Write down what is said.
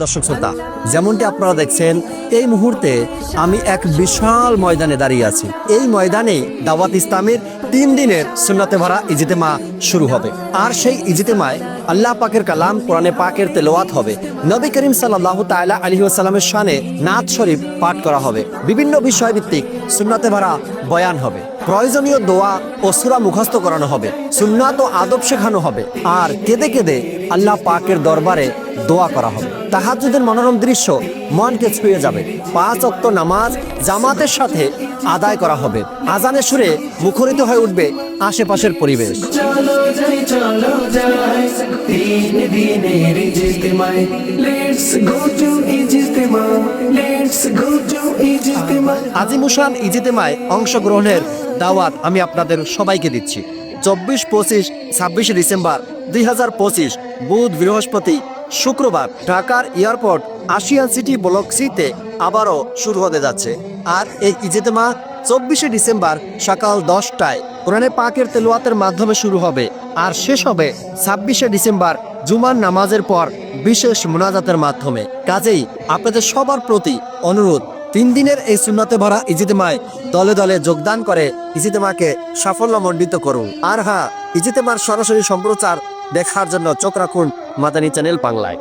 দর্শক শ্রোতা, যেমনটি আপনারা দেখছেন এই মুহূর্তে আমি এক বিশাল ময়দানে দাঁড়িয়ে আছি। এই ময়দানে দাওয়াত ইসলামের 3 দিনের সুন্নাতে ভরা ইজতেমা শুরু হবে। আর সেই ইজতেমায় আল্লাহ পাকের কালাম কোরআনে পাকের তেলাওয়াত হবে। নবী করিম সাল্লাল্লাহু তাআলা আলাইহি ওয়াসাল্লামের শানে নাত শরীফ পাঠ করা হবে। বিভিন্ন বিষয়ভিত্তিক সুন্নাতে ভরা বয়ান হবে। প্রয়োজনীয় দোয়া ও সূরা মুখস্থ করানো হবে। সুন্নাত ও আদব শেখানো হবে। আর কেঁদে কেঁদে আল্লাহ পাকের দরবারে দোয়া করা হবে। তাহাজ্জুদের মনোরম দৃশ্য মনকে ছুঁয়ে যাবে। 5 ওয়াক্ত নামাজ জামাতের সাথে আদায় করা হবে। আজানের সুরে মুখরিত হয়ে উঠবে আশেপাশের পরিবেশ। চলো যাই তিন দিনের ইজতেমায় let's go to Ijtema let's go to Ijtema. আজিমুশান ইজতেমায় অংশগ্রহণের দাওয়াত আমি আপনাদের সবাইকে দিচ্ছি। 24, 25, 26 ডিসেম্বর 2025 বুধ, বৃহস্পতি, শুক্রবার ঢাকার এয়ারপোর্ট আশিয়ান সিটি ব্লক সিতে আবারও শুরু হতে যাচ্ছে। আর এই ইজতেমা 24 ডিসেম্বর সকাল 10টায় কোরআনে পাকের তেলাওয়াতের মাধ্যমে শুরু হবে আর শেষ হবে 26 ডিসেম্বর জুমার নামাজের পর বিশেষ মুনাজাতের মাধ্যমে। কাজেই আপনাদের সবার প্রতি অনুরোধ, 3 দিনের এই সুন্নাতে ভরা ইজতেমায় দলে দলে যোগদান করে ইজতেমাকে সাফল্যমণ্ডিত করুন। আর হ্যাঁ, ইজতেমার সরাসরি সম্প্রচার দেখার জন্য চোখ রাখুন মাদানী চ্যানেল বাংলায়।